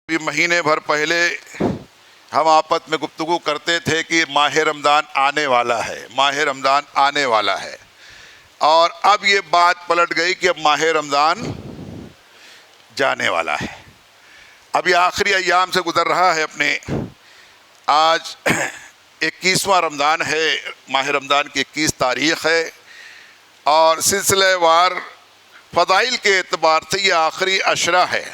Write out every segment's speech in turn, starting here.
ابھی مہینے بھر پہلے ہم آپس میں گفتگو کرتے تھے کہ ماہ رمضان آنے والا ہے، ماہ رمضان آنے والا ہے، اور اب یہ بات پلٹ گئی کہ اب ماہ رمضان جانے والا ہے۔ اب یہ آخری ایام سے گزر رہا ہے اپنے، آج 21واں رمضان ہے، ماہ رمضان کی 21 تاریخ ہے، اور سلسلہ وار فضائل کے اعتبار سے یہ آخری عشرہ ہے،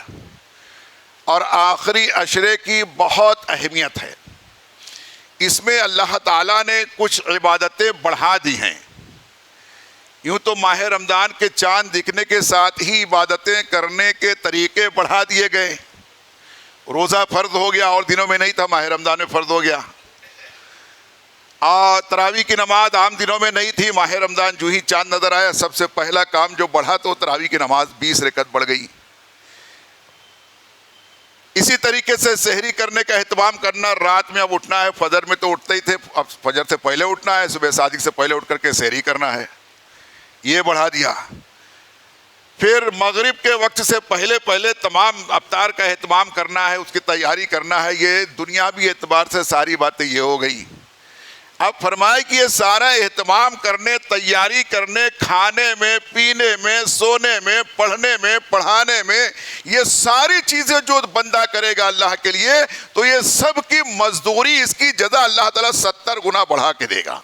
اور آخری عشرے کی بہت اہمیت ہے۔ اس میں اللہ تعالیٰ نے کچھ عبادتیں بڑھا دی ہیں۔ یوں تو ماہ رمضان کے چاند دکھنے کے ساتھ ہی عبادتیں کرنے کے طریقے بڑھا دیے گئے۔ روزہ فرض ہو گیا، اور دنوں میں نہیں تھا، ماہ رمضان میں فرض ہو گیا۔ اور تراویح کی نماز عام دنوں میں نہیں تھی، ماہ رمضان جو ہی چاند نظر آیا سب سے پہلا کام جو بڑھا تو تراویح کی نماز 20 رکعت بڑھ گئی۔ اسی طریقے سے سحری کرنے کا اہتمام کرنا، رات میں اب اٹھنا ہے، فجر میں تو اٹھتے ہی تھے، اب فجر سے پہلے اٹھنا ہے، صبح صادق سے پہلے اٹھ کر کے سحری کرنا ہے، یہ بڑھا دیا۔ پھر مغرب کے وقت سے پہلے تمام افطار کا اہتمام کرنا ہے، اس کی تیاری کرنا ہے، یہ دنیاوی اعتبار سے ساری باتیں یہ ہو گئی۔ اب فرمائے کہ یہ سارا اہتمام کرنے، تیاری کرنے، کھانے میں، پینے میں، سونے میں، پڑھنے میں، پڑھانے میں، یہ ساری چیزیں جو بندہ کرے گا اللہ کے لیے، تو یہ سب کی مزدوری، اس کی جزا اللہ تعالیٰ 70 گنا بڑھا کے دے گا،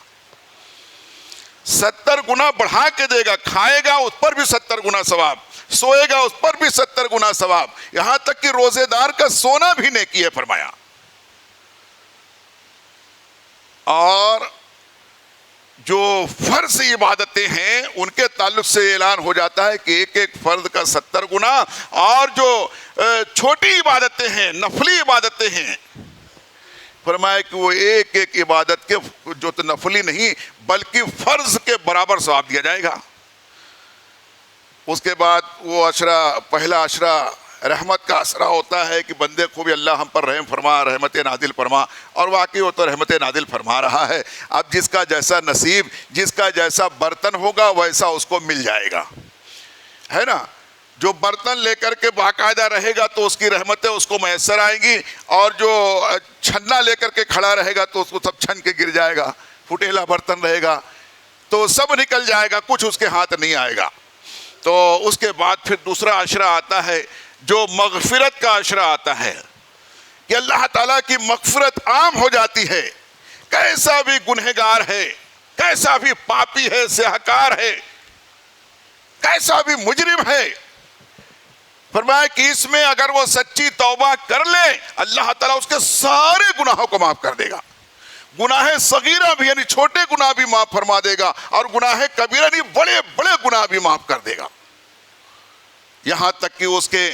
70 گنا بڑھا کے دے گا۔ کھائے گا اس پر بھی 70 گنا ثواب، سوئے گا اس پر بھی 70 گنا ثواب، یہاں تک کہ روزے دار کا سونا بھی نیکی ہے فرمایا۔ اور جو فرض عبادتیں ہیں ان کے تعلق سے اعلان ہو جاتا ہے کہ ایک ایک فرض کا 70 گنا، اور جو چھوٹی عبادتیں ہیں، نفلی عبادتیں ہیں، فرمایا کہ وہ ایک ایک عبادت کے جو تو نفلی نہیں بلکہ فرض کے برابر ثواب دیا جائے گا۔ اس کے بعد وہ عشرہ، پہلا عشرہ رحمت کا عشرہ ہوتا ہے کہ بندے کو بھی اللہ ہم پر رحم فرما، رحمت نازل فرما، اور واقعی وہ تو رحمت نازل فرما رہا ہے۔ اب جس کا جیسا نصیب، جس کا جیسا برتن ہوگا ویسا اس کو مل جائے گا، ہے نا۔ جو برتن لے کر کے باقاعدہ رہے گا تو اس کی رحمتیں اس کو میسر آئیں گی، اور جو چھنا لے کر کے کھڑا رہے گا تو اس کو سب چھن کے گر جائے گا۔ پھٹیلا برتن رہے گا تو سب نکل جائے گا، کچھ اس کے ہاتھ نہیں آئے گا۔ تو اس کے بعد پھر دوسرا عشرہ آتا ہے جو مغفرت کا عشرہ آتا ہے، کہ اللہ تعالیٰ کی مغفرت عام ہو جاتی ہے۔ کیسا بھی گنہگار ہے، کیسا بھی پاپی ہے، سیاہکار ہے، کیسا بھی مجرم ہے، فرمایا کہ اس میں اگر وہ سچی توبہ کر لے اللہ تعالیٰ اس کے سارے گناہوں کو معاف کر دے گا۔ گناہ صغیرہ بھی یعنی چھوٹے گناہ بھی معاف فرما دے گا، اور گناہ کبیرہ یعنی بڑے بڑے گناہ بھی معاف کر دے گا۔ یہاں تک کہ اس کے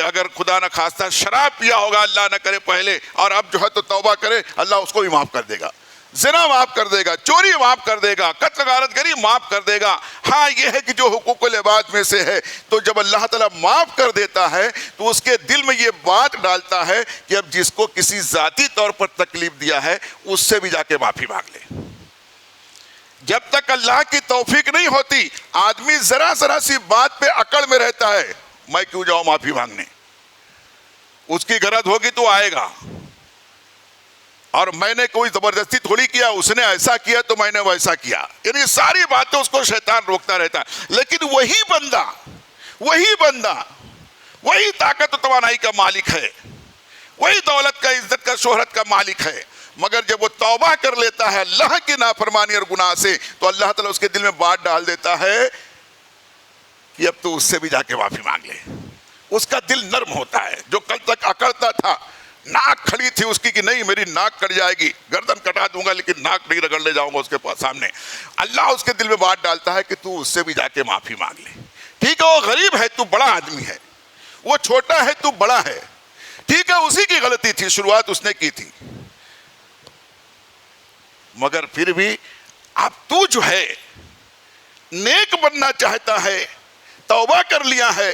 اگر خدا نہ خواستہ شراب پیا ہوگا اللہ نہ کرے پہلے، اور اب جو ہے تو توبہ کرے، اللہ اس کو بھی معاف کر دے گا۔ زنا معاف کر دے گا، چوری معاف کر دے گا، قتل غارت گری معاف کر دے گا۔ ہاں یہ ہے کہ جو حقوق العباد میں سے ہے، تو جب اللہ تعالیٰ معاف کر دیتا ہے تو اس کے دل میں یہ بات ڈالتا ہے کہ اب جس کو کسی ذاتی طور پر تکلیف دیا ہے اس سے بھی جا کے معافی مانگ لے۔ جب تک اللہ کی توفیق نہیں ہوتی، آدمی ذرا سی بات پہ اکڑ میں رہتا ہے، میں کیوں جاؤں معافی مانگنے، اس کی غرض ہوگی تو آئے گا، اور میں نے کوئی زبردستی تھوڑی کیا، اس نے ایسا کیا تو میں نے ویسا کیا، یعنی ساری باتیں اس کو شیطان روکتا رہتا ہے۔ لیکن وہی بندہ وہی طاقت و توانائی کا مالک ہے، وہی دولت کا، عزت کا، شہرت کا مالک ہے، مگر جب وہ توبہ کر لیتا ہے اللہ کی نافرمانی اور گناہ سے، تو اللہ تعالیٰ اس کے دل میں بات ڈال دیتا ہے کہ اب تو اس سے بھی جا کے معافی مانگ لے۔ اس کا دل نرم ہوتا ہے۔ جو کل تک اکڑتا تھا، ناک کھڑی تھی اس کی کہ نہیں میری ناک کٹ جائے گی، گردن کٹا دوں گا لیکن ناک نہیں رگڑ لے جاؤں گا اس کے سامنے، اللہ اس کے دل میں بات ڈالتا ہے کہ تو اس سے بھی جا کے معافی مانگ لے۔ ٹھیک ہے وہ غریب ہے، تو بڑا آدمی ہے، وہ چھوٹا ہے، تو بڑا ہے، ٹھیک ہے اسی کی غلطی تھی، شروعات اس نے کی تھی، مگر پھر بھی اب تو جو ہے نیک بننا چاہتا ہے، توبہ کر لیا ہے،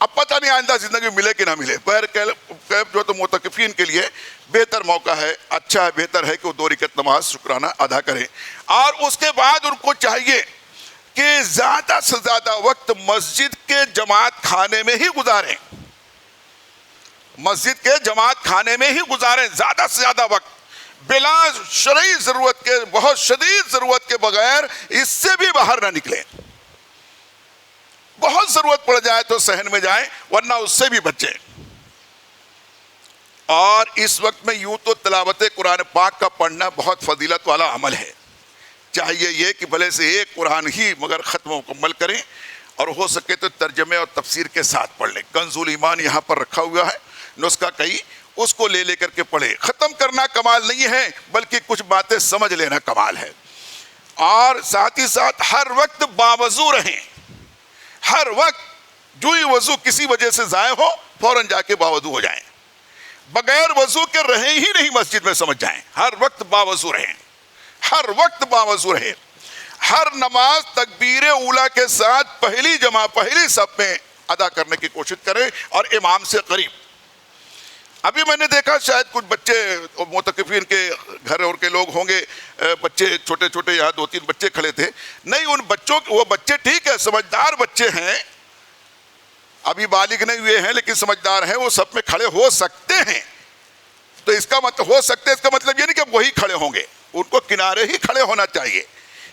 اب پتہ نہیں آئندہ زندگی ملے کہ نہ ملے. جو تو معتکفین کے لیے بہتر موقع ہے, اچھا ہے, بہتر ہے کہ وہ 2 رکعت نماز شکرانہ ادا کریں. اور اس کے بعد ان کو چاہیے کہ زیادہ سے زیادہ وقت مسجد کے جماعت خانے میں ہی گزاریں. مسجد کے جماعت خانے میں ہی گزاریں زیادہ سے زیادہ وقت, بلا شرعی ضرورت کے, بہت شدید ضرورت کے بغیر اس سے بھی باہر نہ نکلیں. بہت ضرورت پڑ جائے تو صحن میں جائیں, ورنہ اس سے بھی بچیں. اور اس وقت میں یوں تو تلاوت قرآن پاک کا پڑھنا بہت فضیلت والا عمل ہے. چاہیے یہ کہ بھلے سے ایک قرآن ہی مگر ختم مکمل کریں, اور ہو سکے تو ترجمے اور تفسیر کے ساتھ پڑھ لیں. کنز الایمان یہاں پر رکھا ہوا ہے, نسخہ کئی, اس کو لے کر کے پڑھیں. ختم کرنا کمال نہیں ہے, بلکہ کچھ باتیں سمجھ لینا کمال ہے. اور ساتھ ہی ساتھ ہر وقت باوضو رہیں. ہر وقت جو ہی وضو کسی وجہ سے ضائع ہو, فوراً جا کے باوضو ہو جائیں. بغیر وضو کے رہیں ہی نہیں مسجد میں, سمجھ جائیں. ہر وقت باوضو رہیں, ہر وقت باوضو رہیں. ہر نماز تکبیر اولیٰ کے ساتھ پہلی صف میں ادا کرنے کی کوشش کریں, اور امام سے قریب. ابھی میں نے دیکھا شاید کچھ بچے معتکفین کے گھر اور کے لوگ ہوں گے, بچے چھوٹے چھوٹے, یہاں 2-3 بچے کھڑے تھے. نہیں, ان بچوں, وہ بچے ٹھیک ہے, سمجھدار بچے ہیں, ابھی بالغ نہیں ہوئے ہیں لیکن سمجھدار ہیں, وہ سب میں کھڑے ہو سکتے ہیں. تو اس کا مطلب ہو سکتے, اس کا مطلب یہ نہیں کہ وہی کھڑے ہوں گے, ان کو کنارے ہی کھڑے ہونا چاہیے.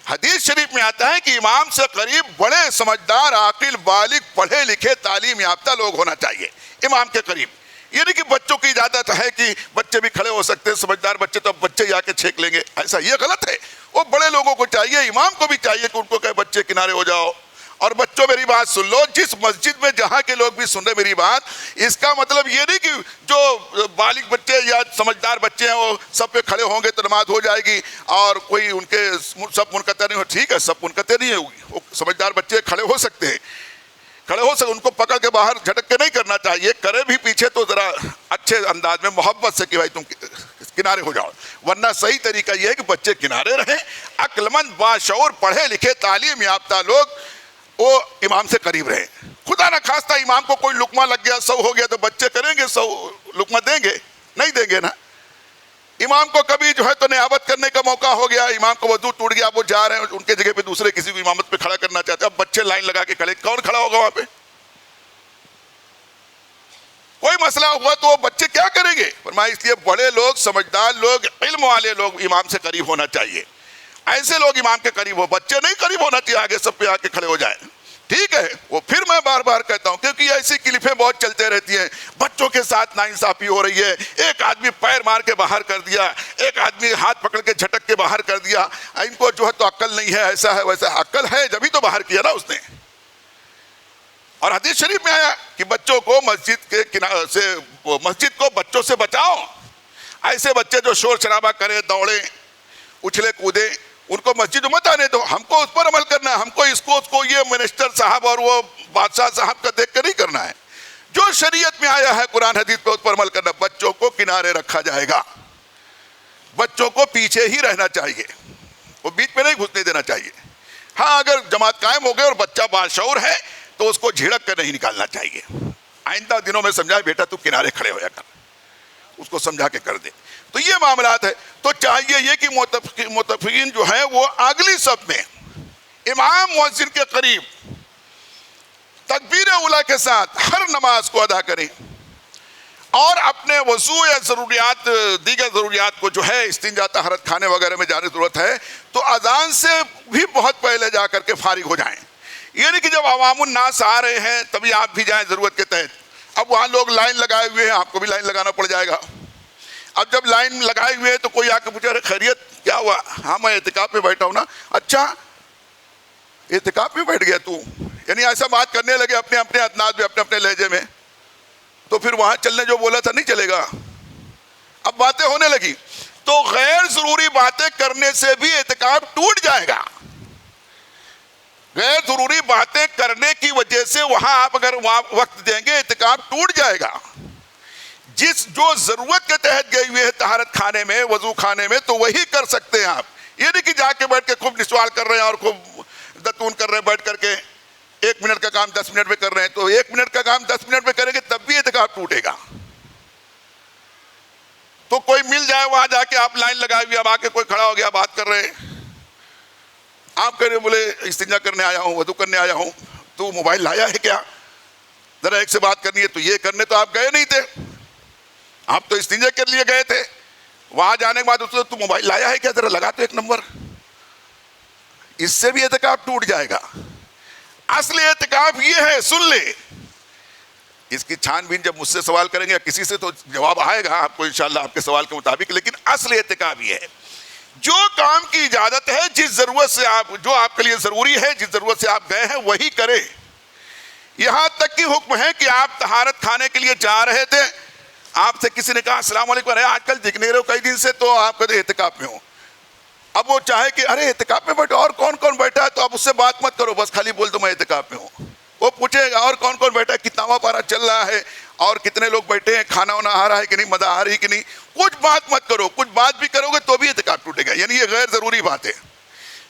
حدیث شریف میں آتا ہے کہ امام سے قریب بڑے سمجھدار, عاقل, بالغ, پڑھے لکھے, تعلیم یافتہ لوگ ہونا چاہیے امام کے قریب. یہ نہیں کہ بچوں کی اجازت ہے کہ بچے بھی کھڑے ہو سکتے ہیں, سمجھدار بچے تو اب بچے جا کے چھینک لیں گے, ایسا یہ غلط ہے. وہ بڑے لوگوں کو چاہیے, امام کو بھی چاہیے کہ ان کو کہے بچے کنارے ہو جاؤ. اور بچوں میری بات سن لو, جس مسجد میں جہاں کے لوگ بھی سن رہے میری بات, اس کا مطلب یہ نہیں کہ جو بالغ بچے یا سمجھدار بچے ہیں وہ سب پہ کھڑے ہوں گے تو نماز ہو جائے گی, اور کوئی ان کے سب منقطع نہیں ہو. ٹھیک ہے, سب منقطع نہیں ہوگی, وہ سمجھدار بچے کھڑے ہو سکتے ہیں, ان کو پکڑ کے باہر جھٹک کے نہیں کرنا چاہیے. کرے بھی پیچھے تو ذرا اچھے انداز میں محبت سے کہ بھائی تم کنارے ہو جاؤ. ورنہ صحیح طریقہ یہ ہے کہ بچے کنارے رہیں. عقل مند, باشعور, پڑھے لکھے, تعلیم یافتہ لوگ وہ امام سے قریب رہیں. خدا نہ خواستہ امام کو کوئی لقمہ لگ گیا, سو ہو گیا, تو بچے کریں گے سو لقمہ دیں گے؟ نہیں دیں گے نا. امام کو کبھی جو ہے تو نیابت کرنے کا موقع ہو گیا, امام کو وضو ٹوٹ گیا, وہ جا رہے ہیں ان کے جگہ پہ دوسرے کسی کو امامت پہ کھڑا کرنا چاہتے ہیں, اب بچے لائن لگا کے کھڑے, کون کھڑا ہوگا وہاں پہ؟ کوئی مسئلہ ہوا تو وہ بچے کیا کریں گے؟ فرمایا اس لیے بڑے لوگ, سمجھدار لوگ, علم والے لوگ امام سے قریب ہونا چاہیے. ایسے لوگ امام کے قریب ہو, بچے نہیں قریب ہونا چاہیے, آگے سب پہ آ کے کھڑے ہو جائیں. ٹھیک ہے, وہ پھر میں بار بار کہتا ہوں کیونکہ ایسی کلپیں بہت چلتے رہتی ہیں, بچوں کے ساتھ ناانصافی ہو رہی ہے. ایک آدمی پیر مار کے باہر کر دیا, ایک آدمی ہاتھ پکڑ کے جھٹک کے باہر کر دیا. ان کو جو ہے تو عقل نہیں ہے, ایسا ہے ویسا. عقل ہے جبھی تو باہر کیا نا اس نے. اور حدیث شریف میں آیا کہ بچوں کو مسجد کے کنارے سے, مسجد کو بچوں سے بچاؤ. ایسے بچے جو شور شرابہ کرے, دوڑے, اچھلے کودے, ان کو مسجد مت آنے دو. ہم کو اس پر عمل کرنا ہے, ہم کو اس کو یہ منسٹر صاحب اور وہ بادشاہ صاحب کا دیکھ کر نہیں کرنا ہے. جو شریعت میں آیا ہے قرآن حدیث پہ اس پر عمل کرنا. بچوں کو کنارے رکھا جائے گا, بچوں کو پیچھے ہی رہنا چاہیے, وہ بیچ میں نہیں گھسنے دینا چاہیے. ہاں, اگر جماعت قائم ہو گئی اور بچہ باشعور ہے تو اس کو جھڑک کر نہیں نکالنا چاہیے. آئندہ دنوں میں سمجھائے بیٹا تو کنارے کھڑے ہو جا کر, اس کو سمجھا کے کر دے. تو یہ معاملات ہے. تو چاہیے یہ کہ متفقین جو ہیں وہ اگلی صف میں امام مؤذن کے قریب تکبیر اولیٰ کے ساتھ ہر نماز کو ادا کریں, اور اپنے وضو یا ضروریات, دیگر ضروریات کو جو ہے استنجا, طہارت خانے وغیرہ میں جانے کی ضرورت ہے تو اذان سے بھی بہت پہلے جا کر کے فارغ ہو جائیں. یہ نہیں کہ جب عوام الناس آ رہے ہیں تبھی آپ بھی جائیں ضرورت کے تحت. اب وہاں لوگ لائن لگائے ہوئے ہیں, آپ کو بھی لائن لگانا پڑ جائے گا. اب جب لائن لگائے ہوئے ہیں تو کوئی آ کے پوچھے خیریت کیا ہوا؟ ہاں میں اعتکاف پہ بیٹھا ہوں نا. اچھا اعتکاف پہ بیٹھ گیا تو, یعنی ایسا بات کرنے لگے اپنے اپنے انداز میں, اپنے اپنے لہجے میں, تو پھر وہاں چلنے جو بولا تھا نہیں چلے گا. اب باتیں ہونے لگی تو غیر ضروری باتیں کرنے سے بھی اعتکاف ٹوٹ جائے گا. غیر ضروری باتیں کرنے کی وجہ سے وہاں آپ اگر وہاں وقت دیں گے اعتکاف ٹوٹ جائے گا. جو ضرورت کے تحت گئی ہوئے ہے طہارت خانے میں, وضو خانے میں, تو وہی کر سکتے ہیں آپ. یہ نہیں کہ جا کے بیٹھ کے خوب نسوال کر رہے ہیں اور خوب دتون کر رہے ہیں بیٹھ کر کے, 1 منٹ کا کام 10 منٹ میں کر رہے ہیں تو 1 منٹ کا کام 10 منٹ میں کریں گے تب بھی اعتکاف ٹوٹے گا. تو کوئی مل جائے وہاں جا کے آپ لائن لگائے ہوئی, اب آ کے کوئی کھڑا ہو گیا بات کر رہے ہیں, آپ کہہ رہے بولے استنجا کرنے آیا ہوں, وضو کرنے آیا ہوں, تو موبائل لایا ہے کیا, ذرا ایک سے بات کرنی ہے, تو یہ کرنے تو آپ گئے نہیں تھے, آپ تو استنجا کے لیے گئے تھے. وہاں جانے کے بعد اس کو تو موبائل لایا ہے کیا, ذرا لگا تو ایک نمبر. اس سے بھی اعتکاف ٹوٹ جائے گا. اصل اعتکاف یہ ہے, سن لے, اس کی چھان بین جب مجھ سے سوال کریں گے یا کسی سے تو جواب آئے گا آپ کو انشاءاللہ آپ کے سوال کے مطابق, لیکن اصل اعتکاف یہ ہے جو کام کی اجازت ہے, جس ضرورت سے آپ, جو آپ کے لیے ضروری ہے, جس ضرورت سے آپ گئے ہیں وہی کریں. یہاں تک کہ حکم ہے کہ آپ طہارت کھانے کے لیے جا رہے تھے, آپ سے کسی نے کہا السلام علیکم, ارے آج کل دکھ نہیں رہے ہو کئی دن سے, تو آپ کہتے اعتکاف میں ہو. اب وہ چاہے کہ ارے اعتکاف میں بیٹھو, اور کون کون بیٹھا ہے, تو آپ اس سے بات مت کرو, بس خالی بول دو میں اعتکاف میں ہوں. وہ پوچھے گا اور کون کون بیٹھا ہے, کتنا پارا چل رہا ہے, اور کتنے لوگ بیٹھے ہیں, کھانا وانا آ رہا ہے کہ نہیں, مزہ آ رہی کہ نہیں. کچھ بات مت کرو, کچھ بات بھی کرو گے تو بھی اعتکاف ٹوٹے گا. یعنی یہ غیر ضروری باتیں.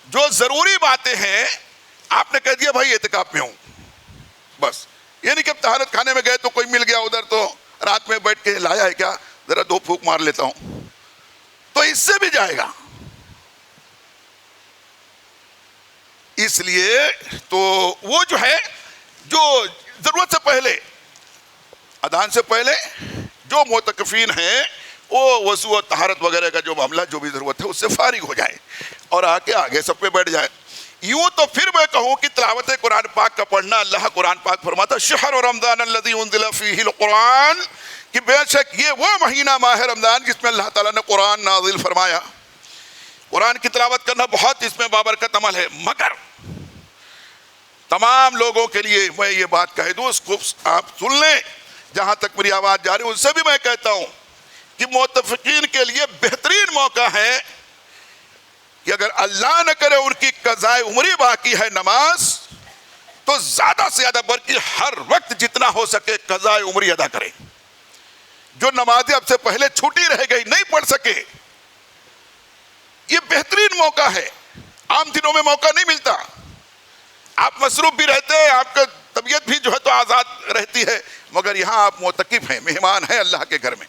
جو ضروری باتیں ہیں آپ نے کہہ دیا بھائی اعتکاف میں ہوں, بس. یعنی کہ اب طہارت کھانے میں گئے تو کوئی مل گیا ادھر, تو رات میں بیٹھ کے لایا ہے کیا, ذرا 2 پھونک مار لیتا ہوں, تو اس سے بھی جائے گا. اس لیے تو وہ جو ہے, جو ضرورت سے پہلے, اذان سے پہلے جو معتکفین ہیں وہ وضو و طہارت وغیرہ کا جو معاملہ, جو بھی ضرورت ہے اس سے فارغ ہو جائے اور آ کے آگے سب پہ بیٹھ جائے. یوں تو پھر میں کہوں کہ تلاوت قرآن پاک کا پڑھنا, اللہ قرآن پاک فرماتا شہر رمضان الذی انزل فیہ القرآن, کہ بے شک یہ وہ مہینہ ماہ رمضان جس میں اللہ تعالیٰ نے قرآن نازل فرمایا. قرآن کی تلاوت کرنا بہت اس میں بابرکت عمل ہے, مگر تمام لوگوں کے لیے میں یہ بات کہہ دوں, اس کو آپ سن لیں, جہاں تک میری آواز جا رہی ہے ان سے بھی میں کہتا ہوں کہ معتکفین کے لیے بہترین موقع ہے کہ اگر اللہ نہ کرے ان کی قضاء عمری باقی ہے نماز, تو زیادہ سے زیادہ بلکہ ہر وقت جتنا ہو سکے قضاء عمری ادا کرے. جو نمازیں اب سے پہلے چھوٹی رہ گئی, نہیں پڑھ سکے, یہ بہترین موقع ہے. عام دنوں میں موقع نہیں ملتا, آپ مصروف بھی رہتے ہیں, آپ کا طبیعت بھی جو ہے تو آزاد رہتی ہے, مگر یہاں آپ معتکف ہیں, مہمان ہیں اللہ کے گھر میں,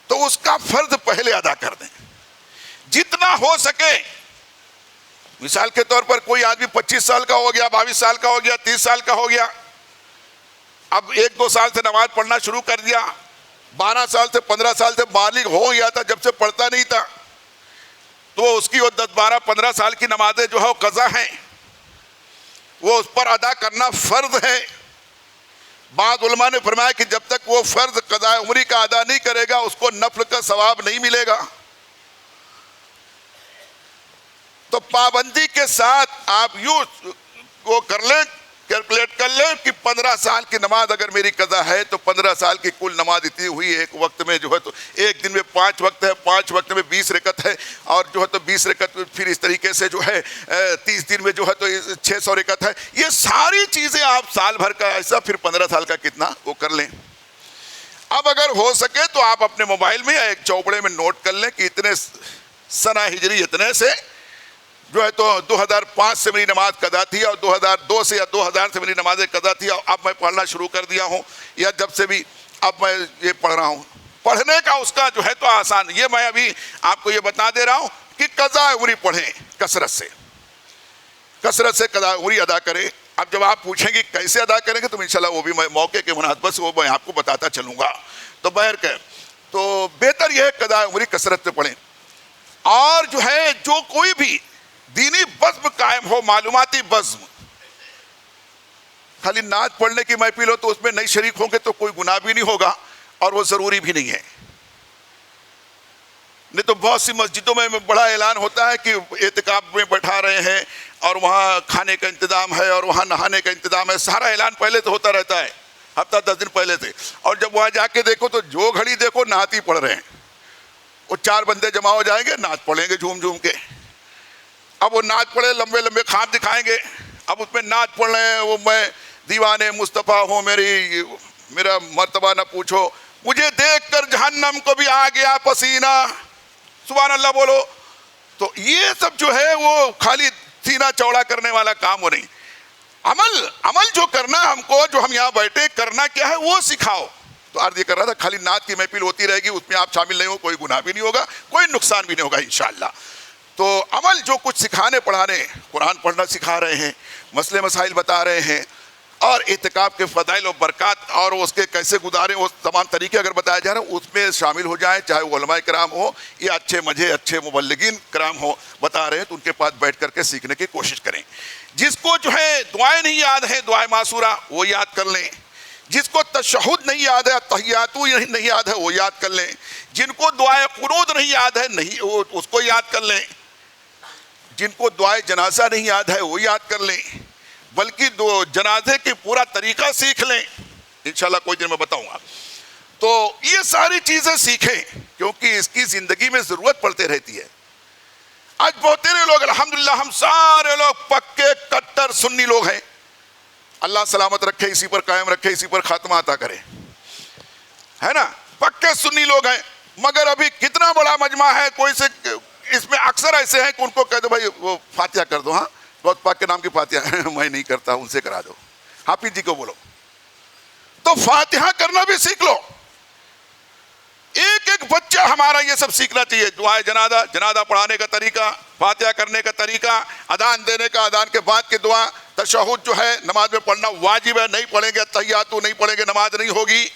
تو اس کا فرض پہلے ادا کر دیں جتنا ہو سکے. مثال کے طور پر کوئی آدمی 25 سال کا ہو گیا, 22 سال کا ہو گیا, 30 سال کا ہو گیا, اب 1-2 سال سے نماز پڑھنا شروع کر دیا, 12 سال سے 15 سال سے بالغ ہو گیا تھا, جب سے پڑھتا نہیں تھا, تو اس کی وہ 10-12-15 سال کی نمازیں جو ہے وہ قضا ہیں, وہ اس پر ادا کرنا فرض ہے. بعض علماء نے فرمایا کہ جب تک وہ فرض قضاء عمری کا ادا نہیں کرے گا اس کو نفل کا ثواب نہیں ملے گا. تو پابندی کے ساتھ آپ یوں وہ کر لیں, کیلکولیٹ کر لیں کہ 15 سال کی نماز اگر میری قضا ہے تو 15 سال کی کل نماز اتنی ہوئی, ایک وقت میں جو ہے تو ایک دن میں 5 وقت ہے, 5 وقت میں 20 رکعت ہے, اور جو ہے تو 20 رکعت پھر اس طریقے سے جو ہے 30 دن میں جو ہے تو 600 رکعت ہے. یہ ساری چیزیں آپ سال بھر کا ایسا, پھر 15 سال کا کتنا وہ کر لیں. اب اگر ہو سکے تو آپ اپنے موبائل میں یا ایک چوپڑے میں نوٹ کر لیں کہ اتنے سنہ ہجری اتنے سے جو ہے تو 2005 سے میری نماز قضا تھی, اور 2002 سے یا 2000 سے میری نمازیں قضا تھی, اور اب میں پڑھنا شروع کر دیا ہوں, یا جب سے بھی اب میں یہ پڑھ رہا ہوں. پڑھنے کا اس کا جو ہے تو آسان, یہ میں ابھی آپ کو یہ بتا دے رہا ہوں کہ قضاء عمری پڑھیں, کثرت سے قضاء عمری ادا کریں. اب جب آپ پوچھیں گے کیسے ادا کریں گے تو انشاءاللہ وہ بھی میں موقع کے مناسبت سے وہ میں آپ کو بتاتا چلوں گا. تو بہرکیف تو بہتر یہ ہے قضاء عمری کثرت سے پڑھیں. اور جو ہے جو کوئی بھی دینی بزم قائم ہو, معلوماتی بزم, خالی نعت پڑھنے کی محفل ہو تو اس میں نہیں شریک ہوں گے تو کوئی گناہ بھی نہیں ہوگا, اور وہ ضروری بھی نہیں ہے. نہیں تو بہت سی مسجدوں میں بڑا اعلان ہوتا ہے کہ اعتکاف میں بیٹھا رہے ہیں, اور وہاں کھانے کا انتظام ہے, اور وہاں نہانے کا انتظام ہے, سارا اعلان پہلے سے ہوتا رہتا ہے, ہفتہ 10 دن پہلے سے. اور جب وہاں جا کے دیکھو تو جو گھڑی دیکھو نعت ہی پڑھ رہے ہیں. وہ 4 بندے جمع ہو جائیں گے, نعت پڑھیں گے جھوم جھوم کے. اب وہ نعت پڑھے, لمبے لمبے خواب دکھائیں گے, اب اس میں نعت پڑھ رہے ہیں, وہ میں دیوانے مصطفیٰ ہوں, میرا مرتبہ نہ پوچھو, مجھے دیکھ کر جہنم کو بھی آ گیا پسینہ, سبحان اللہ بولو. تو یہ سب جو ہے وہ خالی سینہ چوڑا کرنے والا کام ہو نہیں. عمل جو کرنا ہم کو، جو ہم یہاں بیٹھے کرنا کیا ہے وہ سکھاؤ. تو عرض یہ کر رہا تھا خالی نعت کی محفل ہوتی رہے گی، اس میں آپ شامل نہیں ہو، کوئی گناہ بھی نہیں ہوگا، کوئی نقصان بھی نہیں ہوگا انشاءاللہ. تو عمل جو کچھ سکھانے پڑھانے، قرآن پڑھنا سکھا رہے ہیں، مسئلے مسائل بتا رہے ہیں، اور اعتکاف کے فضائل و برکات اور اس کے کیسے گزاریں، وہ تمام طریقے اگر بتائے جا رہے ہیں اس میں شامل ہو جائیں، چاہے وہ علماء کرام ہو یا اچھے مبلغین کرام ہو بتا رہے ہیں، تو ان کے پاس بیٹھ کر کے سیکھنے کی کوشش کریں. جس کو جو ہے دعائیں نہیں یاد ہیں، دعائیں معصورہ وہ یاد کر لیں. جس کو تشہد نہیں یاد ہے، تحیاتو نہیں یاد ہے، وہ یاد کر لیں. جن کو دعائے قنوت نہیں یاد ہے، اس کو یاد کر لیں. جن کو دعائے جنازہ نہیں یاد ہے وہ یاد کر لیں، بلکہ جنازے کی پورا طریقہ سیکھ لیں. انشاءاللہ کوئی دن میں بتاؤں گا. تو یہ ساری چیزیں سیکھیں، کیونکہ اس کی زندگی میں ضرورت پڑتے رہتی ہے. آج بہت تیرے لوگ الحمدللہ ہم سارے لوگ پکے کٹر سنی لوگ ہیں. اللہ سلامت رکھے، اسی پر قائم رکھے، اسی پر خاتمہ عطا کرے، ہے نا. پکے سنی لوگ ہیں، مگر ابھی کتنا بڑا مجمع ہے، کوئی سے اس میں اکثر ایسے ہیں کہ ان کو کہہ دو بھائی وہ فاتحہ کر دو. ہاں بہت پاک کے نام کی فاتحہ میں نہیں کرتا، ان سے کرا دو. حافظ جی کو بولو. تو فاتحہ کرنا بھی سیکھ لو. ایک ایک بچہ ہمارا یہ سب سیکھنا چاہیے. دعائے جنازہ پڑھانے کا طریقہ، فاتحہ کرنے کا طریقہ، اذان دینے کا، اذان کے بعد کی دعا، تشہد جو ہے نماز میں پڑھنا واجب ہے، نہیں پڑھیں گے تحیاتو نہیں پڑھیں گے نماز نہیں ہوگی.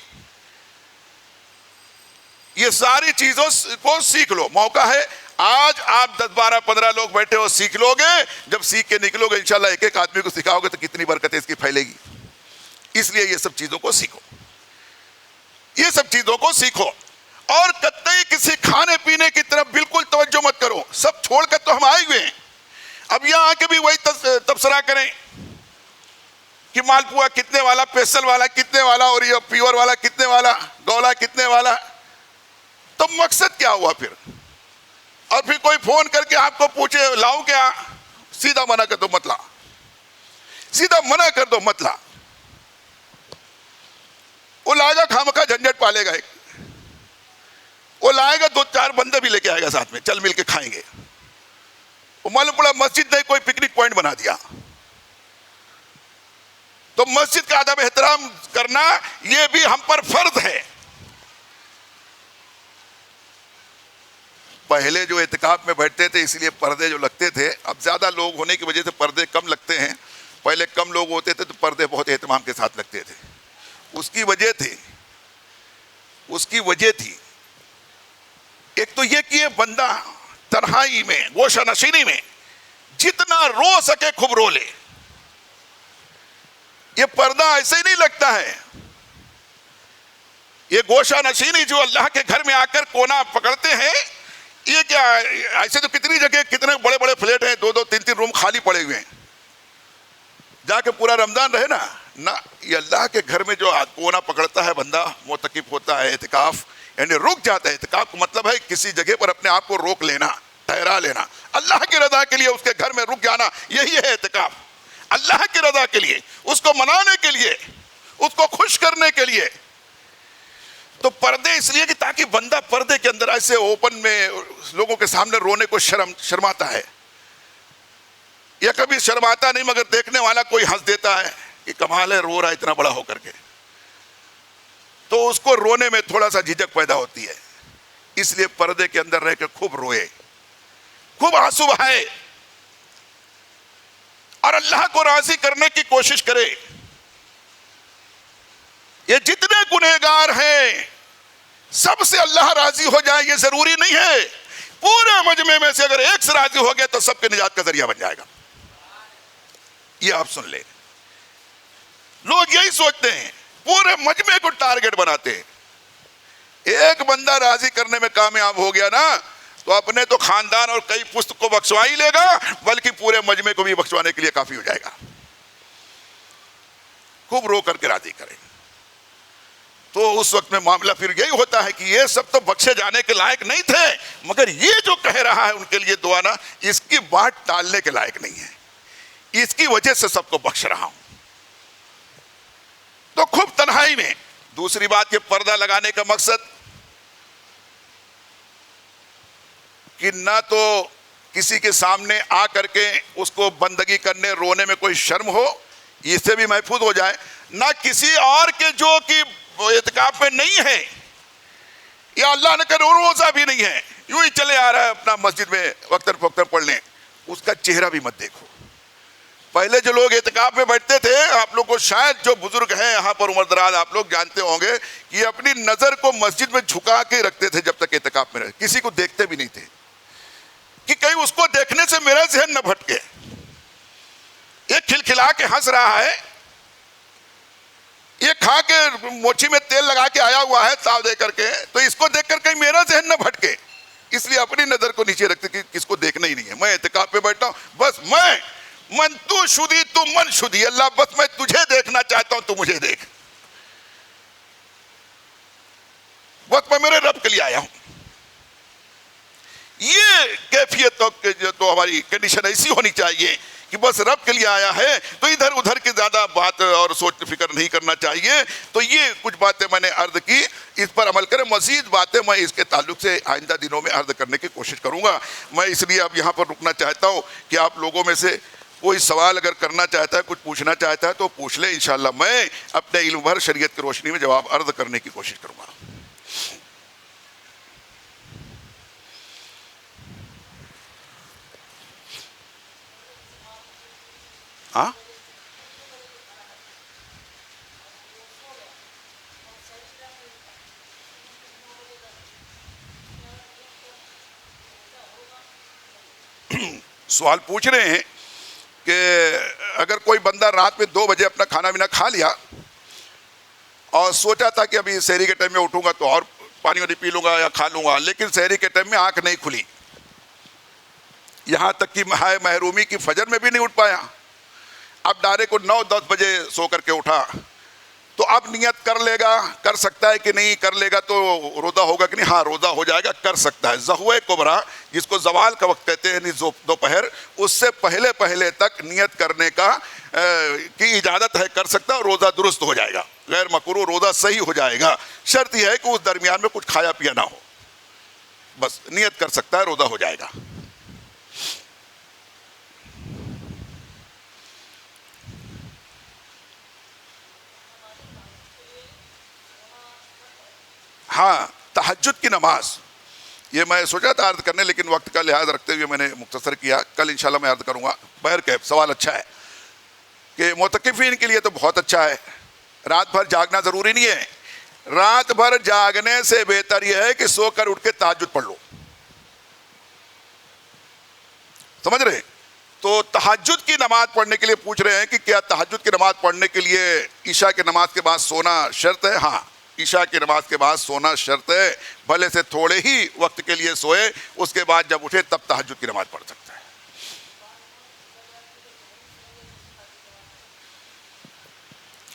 یہ ساری چیزوں کو سیکھ لو. موقع ہے آج آپ 10 12 15 لوگ بیٹھے ہو، سیکھ لو گے. جب سیکھ کے نکلو گے انشاءاللہ ایک ایک آدمی کو سکھاؤ گے تو کتنی برکتیں اس کی پھیلے گی. اس لیے یہ سب چیزوں کو سیکھو، یہ سب چیزوں کو سیکھو. اور قطعی کسی کھانے پینے کی طرف بالکل توجہ مت کرو. سب چھوڑ کر تو ہم آئے ہوئے ہیں. اب یہاں آ کے بھی وہی تبصرہ کریں کہ مالپوا کتنے والا، پیسل والا کتنے والا، اور یہ پیور والا کتنے والا، گولا کتنے والا. تو مقصد کیا ہوا پھر؟ اور پھر کوئی فون کر کے آپ کو پوچھے لاؤں کیا، سیدھا منع کر دو مت لا، سیدھا منع کر دو مت لا. وہ لائے گا خامخواہ جھنجٹ پالے گا. ایک وہ لائے گا 2 4 بندے بھی لے کے آئے گا ساتھ میں، چل مل کے کھائیں گے. وہ معلوم پڑا مسجد نے کوئی پکنک پوائنٹ بنا دیا. تو مسجد کا ادب احترام کرنا یہ بھی ہم پر فرض ہے. پہلے جو اعتکاف میں بیٹھتے تھے اس لیے پردے جو لگتے تھے، اب زیادہ لوگ ہونے کی وجہ سے پردے کم لگتے ہیں. پہلے کم لوگ ہوتے تھے تو پردے بہت اہتمام کے ساتھ لگتے تھے. اس کی وجہ تھی ایک تو یہ کہ یہ بندہ تنہائی میں، گوشہ نشینی میں جتنا رو سکے خوب رو لے. یہ پردہ ایسے ہی نہیں لگتا ہے. یہ گوشہ نشینی جو اللہ کے گھر میں آ کر کونا پکڑتے ہیں، یہ کیا ایسے تو کتنی جگہ کتنے بڑے بڑے فلیٹ ہیں، 2 2 3 3 روم خالی پڑے ہوئے ہیں. جا کے پورا رمضان رہے نا. یہ اللہ کے گھر میں جو کونا پکڑتا ہے بندہ، معتکف ہوتا ہے، اعتکاف یعنی رک جاتا ہے. اعتکاف کا مطلب ہے کسی جگہ پر اپنے آپ کو روک لینا، ٹھہرا لینا، اللہ کی رضا کے لیے اس کے گھر میں رک جانا. یہی ہے اعتکاف. اللہ کی رضا کے لیے، اس کو منانے کے لیے، اس کو خوش کرنے کے لیے. تو پردے اس لیے کہ تاکہ بندہ پردے کے اندر ایسے اوپن میں لوگوں کے سامنے رونے کو شرماتا ہے، یا کبھی شرماتا نہیں مگر دیکھنے والا کوئی ہنس دیتا ہے کہ کمال ہے رو رہا اتنا بڑا ہو کر کے. تو اس کو رونے میں تھوڑا سا جھجک پیدا ہوتی ہے. اس لیے پردے کے اندر رہ کے خوب روئے، خوب آنسو بہائے، اور اللہ کو راضی کرنے کی کوشش کرے. یہ جتنے گنہگار ہیں سب سے اللہ راضی ہو جائے یہ ضروری نہیں ہے. پورے مجمع میں سے اگر ایک سے راضی ہو گیا تو سب کے نجات کا ذریعہ بن جائے گا. یہ آپ سن لیں. لوگ یہی سوچتے ہیں، پورے مجمع کو ٹارگٹ بناتے ہیں. ایک بندہ راضی کرنے میں کامیاب ہو گیا نا تو اپنے تو خاندان اور کئی پشت کو بخشوا ہی لے گا، بلکہ پورے مجمع کو بھی بخشوانے کے لیے کافی ہو جائے گا. خوب رو کر کے راضی کریں. تو اس وقت میں معاملہ پھر یہی ہوتا ہے کہ یہ سب تو بخشے جانے کے لائق نہیں تھے، مگر یہ جو کہہ رہا ہے ان کے لیے دعا نا، اس کی بات ٹالنے کے لائق نہیں ہے. اس کی وجہ سے سب کو بخش رہا ہوں. تو خوب تنہائی میں. دوسری بات یہ پردہ لگانے کا مقصد کہ نہ تو کسی کے سامنے آ کر کے اس کو بندگی کرنے رونے میں کوئی شرم ہو، اس سے بھی محفوظ ہو جائے، نہ کسی اور کے جو کہ اعتکاف میں نہیں ہے، یا اللہ نے کرے روزہ بھی نہیں ہے، یوں ہی چلے آ رہا ہے اپنا مسجد میں وقتاً فوقتاً پڑھ لیں، اس کا چہرہ بھی مت دیکھو۔ پہلے جو لوگ اعتکاف میں بیٹھتے تھے، آپ لوگ کو شاید جو بزرگ ہیں یہاں پر عمر دراز آپ لوگ جانتے ہوں گے کہ یہ اپنی نظر کو مسجد میں جھکا کے رکھتے تھے جب تک اعتکاف میں رہے، کسی کو دیکھتے بھی نہیں تھے کہ کہیں اس کو دیکھنے سے میرا ذہن نہ بھٹکے۔ یہ کھلکھلا کے ہنس رہا ہے، یہ کھا کے موچی میں تیل لگا کے آیا ہوا ہے تاؤ دے کر کے، تو اس کو دیکھ کر کہیں میرا ذہن نہ بھٹکے، اس لیے اپنی نظر کو نیچے رکھتے کہ کس کو دیکھنا ہی نہیں ہے۔ میں اعتکاف میں بیٹھتا ہوں، بس من تو شدی تو من شدی، اللہ بس میں تجھے دیکھنا چاہتا ہوں، تو مجھے دیکھ، بس میں میرے رب کے لیے آیا ہوں۔ یہ کیفیت تو ہماری کنڈیشن ایسی ہونی چاہیے کہ بس رب کے لیے آیا ہے، تو ادھر ادھر کی زیادہ بات اور سوچ فکر نہیں کرنا چاہیے۔ تو یہ کچھ باتیں میں نے عرض کی، اس پر عمل کریں، مزید باتیں میں اس کے تعلق سے آئندہ دنوں میں عرض کرنے کی کوشش کروں گا۔ میں اس لیے اب یہاں پر رکنا چاہتا ہوں کہ آپ لوگوں میں سے کوئی سوال اگر کرنا چاہتا ہے، کچھ پوچھنا چاہتا ہے تو پوچھ لے، انشاءاللہ میں اپنے علم بھر شریعت کی روشنی میں جواب عرض کرنے کی کوشش کروں گا۔ ہاں سوال پوچھ رہے ہیں کہ اگر کوئی بندہ رات میں 2 بجے اپنا کھانا پینا کھا لیا اور سوچا تھا کہ ابھی سحری کے ٹائم میں اٹھوں گا تو اور پانی وانی پی لوں گا یا کھا لوں گا، لیکن سحری کے ٹائم میں آنکھ نہیں کھلی، یہاں تک کہ محرومی کی فجر میں بھی نہیں اٹھ پایا، اب ڈائریکٹ کو 9-10 بجے سو کر کے اٹھا، تو اب نیت کر لے گا، کر سکتا ہے کہ نہیں کر لے گا، تو روزہ ہوگا کہ نہیں؟ ہاں روزہ ہو جائے گا، کر سکتا ہے۔ ظہوے کبریٰ جس کو زوال کا وقت کہتے ہیں، یعنی دوپہر، اس سے پہلے تک نیت کرنے کی اجازت ہے، کر سکتا ہے، اور روزہ درست ہو جائے گا، غیر مکروہ روزہ صحیح ہو جائے گا۔ شرط یہ ہے کہ اس درمیان میں کچھ کھایا پیا نہ ہو، بس نیت کر سکتا ہے، روزہ ہو جائے گا۔ ہاں تہجد کی نماز، یہ میں سوچا تھا عرض کرنے، لیکن وقت کا لحاظ رکھتے ہوئے میں نے مختصر کیا، کل انشاءاللہ میں عرض کروں گا۔ بہرکیف سوال اچھا ہے کہ معتکفین کے لیے تو بہت اچھا ہے، رات بھر جاگنا ضروری نہیں ہے، رات بھر جاگنے سے بہتر یہ ہے کہ سو کر اٹھ کے تہجد پڑھ لو، سمجھ رہے؟ تو تہجد کی نماز پڑھنے کے لیے پوچھ رہے ہیں کہ کیا تہجد کی نماز پڑھنے کے لیے عشاء کی نماز کے بعد سونا شرط ہے؟ ہاں، عشاء کی نماز کے بعد سونا شرط ہے، بھلے سے تھوڑے ہی وقت کے لیے سوئے، اس کے بعد جب اٹھے تب تہجد کی نماز پڑھ سکتا ہے۔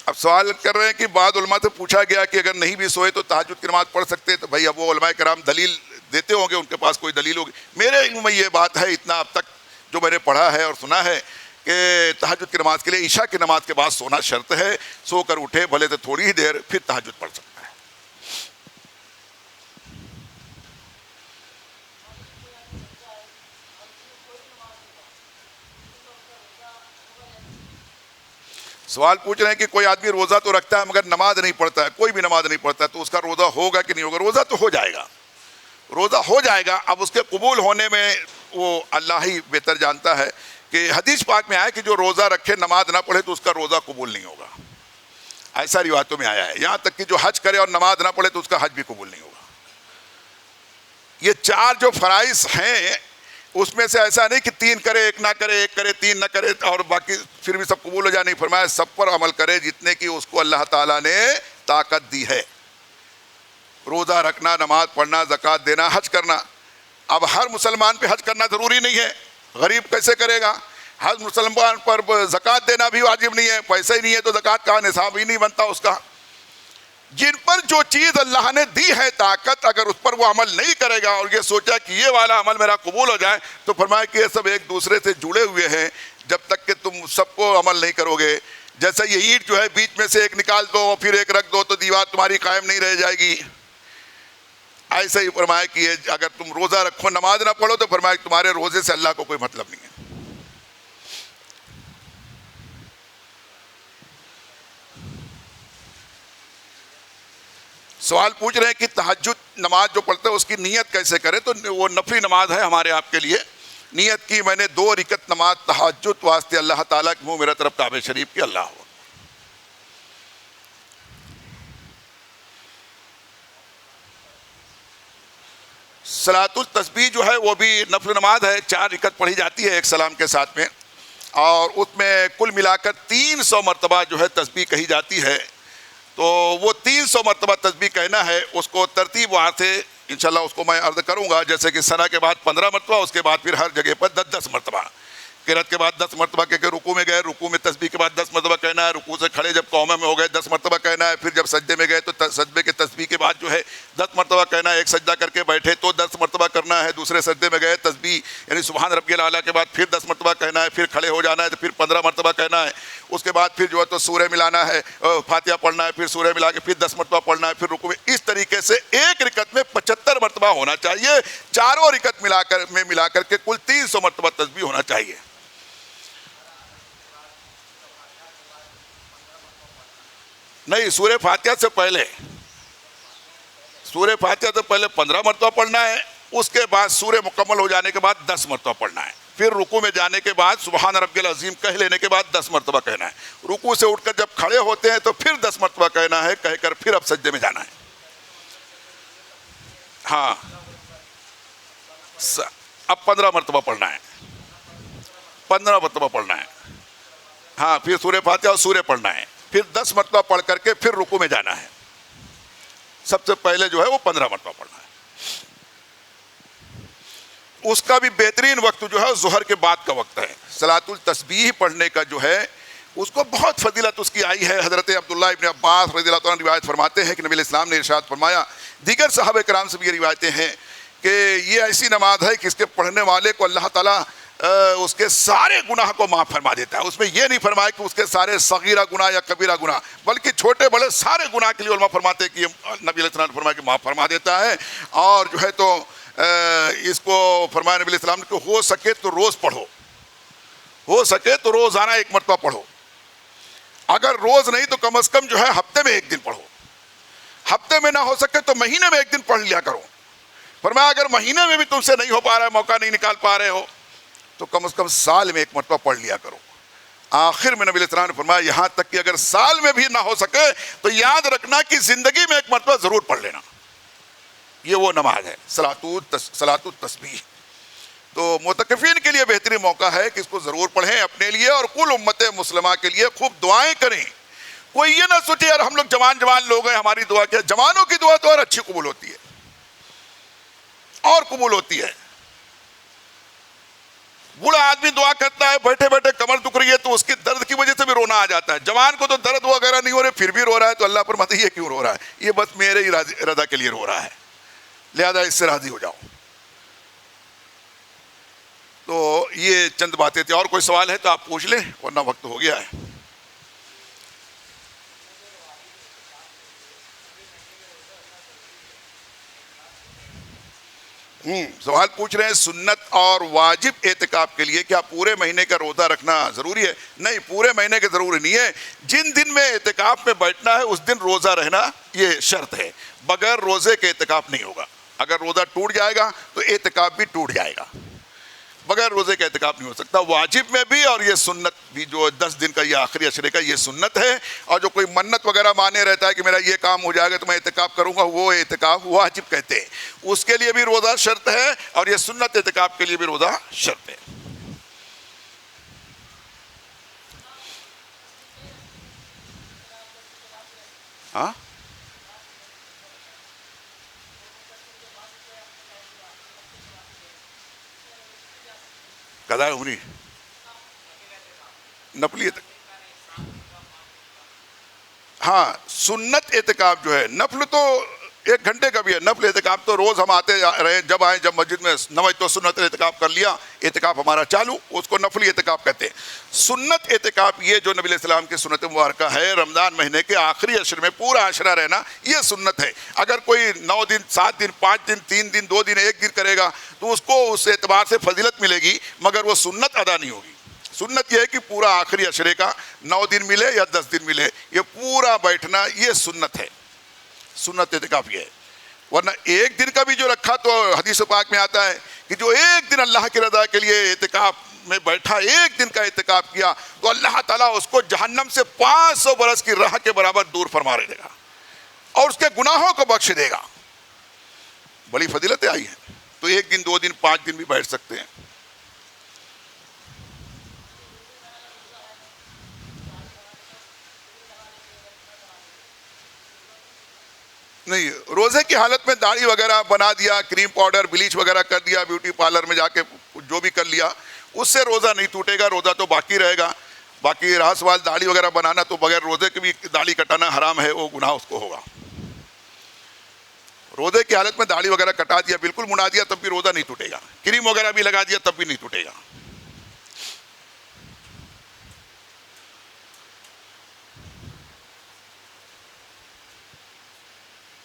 اب سوال کر رہے ہیں کہ بعض علماء سے پوچھا گیا کہ اگر نہیں بھی سوئے تو تہجد کی نماز پڑھ سکتے، تو بھائی اب وہ علماء کرام دلیل دیتے ہوں گے، ان کے پاس کوئی دلیل ہوگی۔ میرے علم میں یہ بات ہے، اتنا اب تک جو میں نے پڑھا ہے اور سنا ہے، کہ تہجد کی نماز کے لیے عشاء کی نماز کے بعد سونا شرط ہے، سو کر اٹھے بھلے سے تھوڑی ہی دیر، پھر تہجد پڑھ سکتا ہے۔ سوال پوچھ رہے ہیں کہ کوئی آدمی روزہ تو رکھتا ہے مگر نماز نہیں پڑھتا ہے، کوئی بھی نماز نہیں پڑھتا ہے، تو اس کا روزہ ہوگا کہ نہیں ہوگا؟ روزہ تو ہو جائے گا، روزہ ہو جائے گا۔ اب اس کے قبول ہونے میں وہ اللہ ہی بہتر جانتا ہے، کہ حدیث پاک میں آیا کہ جو روزہ رکھے نماز نہ پڑھے تو اس کا روزہ قبول نہیں ہوگا، ایسا روایتوں میں آیا ہے۔ یہاں تک کہ جو حج کرے اور نماز نہ پڑھے تو اس کا حج بھی قبول نہیں ہوگا۔ یہ 4 جو فرائض ہیں اس میں سے ایسا نہیں کہ 3 کرے 1 نہ کرے، 1 کرے 3 نہ کرے اور باقی پھر بھی سب قبول ہو جائے، نہیں، فرمایا سب پر عمل کرے جتنے کی اس کو اللہ تعالیٰ نے طاقت دی ہے، روزہ رکھنا، نماز پڑھنا، زکوٰۃ دینا، حج کرنا۔ اب ہر مسلمان پہ حج کرنا ضروری نہیں ہے، غریب کیسے کرے گا؟ ہر مسلمان پر زکوٰۃ دینا بھی واجب نہیں ہے، پیسہ ہی نہیں ہے تو زکوٰۃ کا نصاب ہی نہیں بنتا اس کا۔ جن پر جو چیز اللہ نے دی ہے طاقت، اگر اس پر وہ عمل نہیں کرے گا اور یہ سوچا کہ یہ والا عمل میرا قبول ہو جائے، تو فرمایا کہ یہ سب ایک دوسرے سے جڑے ہوئے ہیں، جب تک کہ تم سب کو عمل نہیں کرو گے۔ جیسا یہ اینٹ جو ہے بیچ میں سے ایک نکال دو اور پھر ایک رکھ دو تو دیوار تمہاری قائم نہیں رہ جائے گی، ایسے ہی فرمایا کہ اگر تم روزہ رکھو نماز نہ پڑھو تو فرمایا کہ تمہارے روزے سے اللہ کو کوئی مطلب نہیں ہے۔ سوال پوچھ رہے ہیں کہ تہجد نماز جو پڑھتے ہیں اس کی نیت کیسے کرے؟ تو وہ نفلی نماز ہے ہمارے آپ کے لیے. نیت کی میں نے 2 رکعت نماز تہجد واسطے اللہ تعالیٰ کے منہ میرے طرف کعبہ شریف کی. اللہ ہو. صلاۃ التسبیح جو ہے وہ بھی نفل نماز ہے, 4 رکعت پڑھی جاتی ہے ایک سلام کے ساتھ میں, اور اس میں کل ملا کر 300 مرتبہ جو ہے تسبیح کہی جاتی ہے. تو وہ 300 مرتبہ تسبیح کہنا ہے, اس کو ترتیب وہاں سے انشاءاللہ اس کو میں عرض کروں گا, جیسے کہ ثنا کے بعد 15 مرتبہ, اس کے بعد پھر ہر جگہ پر 10 مرتبہ, قرات کے بعد 10 مرتبہ کہ رکوع میں گئے, رکوع میں تسبیح کے بعد 10 مرتبہ کہنا ہے, رکوع سے کھڑے جب قومہ میں ہو گئے 10 مرتبہ کہنا ہے, پھر جب سجدے میں گئے تو سجدے کے تسبیح کے بعد جو ہے 10 مرتبہ کہنا ہے, ایک سجدہ کر کے بیٹھے تو 10 مرتبہ کرنا ہے, دوسرے سجدے میں گئے تسبیح یعنی سبحان ربی الاعلیٰ کے بعد پھر 10 مرتبہ کہنا ہے, پھر کھڑے ہو جانا ہے تو پھر 15 مرتبہ کہنا ہے, اس کے بعد پھر جو ہے تو سورہ ملانا ہے, فاتحہ پڑھنا ہے, پھر سورہ ملا کے پھر 10 مرتبہ پڑھنا ہے, پھر رکوع میں. اس طریقے سے ایک رکعت میں 75 مرتبہ ہونا چاہیے, چاروں رکعت ملا کر کے کل 300 مرتبہ تسبیح ہونا چاہیے. نہیں, سورہ فاتحہ سے پہلے 15 مرتبہ پڑھنا ہے, اس کے بعد سورہ مکمل ہو جانے کے بعد 10 مرتبہ پڑھنا ہے, پھر رکوع میں جانے کے بعد سبحان ربی العظیم کہہ لینے کے بعد 10 مرتبہ کہنا ہے, رکوع سے اٹھ کر جب کھڑے ہوتے ہیں تو پھر 10 مرتبہ کہنا ہے, کہہ کر پھر اب سجدے میں جانا ہے. ہاں, اب 15 مرتبہ پڑھنا ہے, 15 مرتبہ پڑھنا ہے. ہاں, پھر سورہ فاتحہ اور سورہ پڑھنا ہے, پھر 10 مرتبہ پڑھ کر کے پھر رکوع میں جانا ہے. سب سے پہلے جو ہے وہ 15 مرتبہ پڑھنا ہے. اس کا بھی بہترین وقت جو ہے ظہر کے بعد کا وقت ہے. صلاۃ التسبیح پڑھنے کا جو ہے اس کو بہت فضیلت اس کی آئی ہے. حضرت عبداللہ ابن عباس رضی اللہ عنہ روایت فرماتے ہیں کہ نبی علیہ السلام نے ارشاد فرمایا, دیگر صحابہ کرام سے بھی یہ روایتیں ہیں کہ یہ ایسی نماز ہے کہ اس کے پڑھنے والے کو اللہ تعالیٰ اس کے سارے گناہ کو معاف فرما دیتا ہے. اس میں یہ نہیں فرمایا کہ اس کے سارے صغیرہ گناہ یا کبیرہ گناہ, بلکہ چھوٹے بڑے سارے گناہ کے لیے علماء فرماتے ہیں کہ نبی علیہ السلام نے فرمایا کہ معاف فرما دیتا ہے. اور جو ہے تو اس کو فرمایا نبی علیہ السلام نے کہ ہو سکے تو روز پڑھو, ہو سکے تو روزانہ 1 مرتبہ پڑھو, اگر روز نہیں تو کم از کم جو ہے ہفتے میں 1 دن پڑھو, ہفتے میں نہ ہو سکے تو مہینے میں 1 دن پڑھ لیا کرو. فرمایا اگر مہینے میں بھی تم سے نہیں ہو پا رہا ہے, موقع نہیں نکال پا رہے ہو, تو کم از کم سال میں 1 مرتبہ پڑھ لیا کرو. آخر میں نبی علیہ السلام نے فرمایا یہاں تک کہ اگر سال میں بھی نہ ہو سکے تو یاد رکھنا کہ زندگی میں 1 مرتبہ ضرور پڑھ لینا. یہ وہ نماز ہے صلاۃ التسبیح. تو معتکفین کے لیے بہترین موقع ہے کہ اس کو ضرور پڑھیں, اپنے لیے اور کل امت مسلمہ کے لیے خوب دعائیں کریں. کوئی یہ نہ سوچے یار ہم لوگ جوان لوگ ہیں, ہماری دعا کیا. جوانوں کی دعا تو اور اچھی قبول ہوتی ہے, اور قبول ہوتی ہے. بوڑھا آدمی دعا کرتا ہے, بیٹھے بیٹھے کمر دکھ رہی ہے تو اس کی درد کی وجہ سے بھی رونا آ جاتا ہے. جوان کو تو درد وغیرہ نہیں ہو رہے پھر بھی رو رہا ہے, تو اللہ پر مت یہ کیوں رو رہا ہے, یہ بس میرے ہی رضا کے لیے رو رہا ہے, لہذا اس سے راضی ہو جاؤ. تو یہ چند باتیں تھیں. اور کوئی سوال ہے تو آپ پوچھ لیں ورنہ وقت ہو گیا ہے. سوال پوچھ رہے ہیں سنت اور واجب اعتکاف کے لیے کیا پورے مہینے کا روزہ رکھنا ضروری ہے؟ نہیں, پورے مہینے کے ضروری نہیں ہے. جن دن میں اعتکاف میں بیٹھنا ہے اس دن روزہ رہنا یہ شرط ہے. بغیر روزے کے اعتکاف نہیں ہوگا. اگر روزہ ٹوٹ جائے گا تو اعتکاف بھی ٹوٹ جائے گا. بغیر روزے کا اعتکاف نہیں ہو سکتا. واجب میں بھی اور یہ سنت بھی, جو 10 دن کا یہ آخری عشرے کا یہ سنت ہے. اور جو کوئی منت وغیرہ مانے رہتا ہے کہ میرا یہ کام ہو جائے گا تو میں اعتکاف کروں گا, وہ اعتکاف واجب کہتے ہیں. اس کے لیے بھی روزہ شرط ہے اور یہ سنت اعتکاف کے لیے بھی روزہ شرط ہے. ہاں, قضاء عمری نفلی ہاں, سنت اعتکاف جو ہے, نفل تو 1 گھنٹے کا بھی ہے. نفل اعتکاف تو روز ہم آتے رہے, جب آئے جب مسجد میں نوائے تو سنت اعتکاف کر لیا, اعتکاف ہمارا چالو, اس کو نفلی اعتکاف کہتے ہیں. سنت اعتکاف یہ جو نبی علیہ السلام کی سنت مبارکہ ہے, رمضان مہینے کے آخری عشر میں پورا عشرہ رہنا, یہ سنت ہے. اگر کوئی 9 دن 7 دن 5 دن 3 دن 2 دن 1 دن کرے گا تو اس کو اس اعتبار سے فضیلت ملے گی, مگر وہ سنت ادا نہیں ہوگی. سنت یہ ہے کہ پورا آخری عشرے کا 9 دن ملے یا 10 دن ملے, یہ پورا بیٹھنا یہ سنت ہے. سنت اعتکاف یہ ہے. ورنہ ایک دن کا بھی جو رکھا تو حدیث پاک میں آتا ہے کہ جو ایک دن اللہ کی رضا کے لیے اعتکاف میں بیٹھا, ایک دن کا اعتکاف کیا, تو اللہ تعالیٰ اس کو جہنم سے 500 برس کی راہ کے برابر دور فرما دے گا اور اس کے گناہوں کو بخش دے گا. بڑی فضیلتیں آئی ہیں. تو ایک دن, 2 دن, 5 دن بھی بیٹھ سکتے ہیں. نہیں, روزے کی حالت میں داڑھی وغیرہ بنا دیا, کریم پاؤڈر بلیچ وغیرہ کر دیا, بیوٹی پارلر میں جا کے جو بھی کر لیا, اس سے روزہ نہیں ٹوٹے گا, روزہ تو باقی رہے گا. باقی رہا سوال داڑھی وغیرہ بنانا, تو بغیر روزے کے بھی داڑھی کٹانا حرام ہے, وہ گناہ اس کو ہوگا. روزے کی حالت میں داڑھی وغیرہ کٹا دیا, بالکل منا دیا, تب بھی روزہ نہیں ٹوٹے گا. کریم وغیرہ بھی لگا دیا, تب بھی نہیں ٹوٹے گا.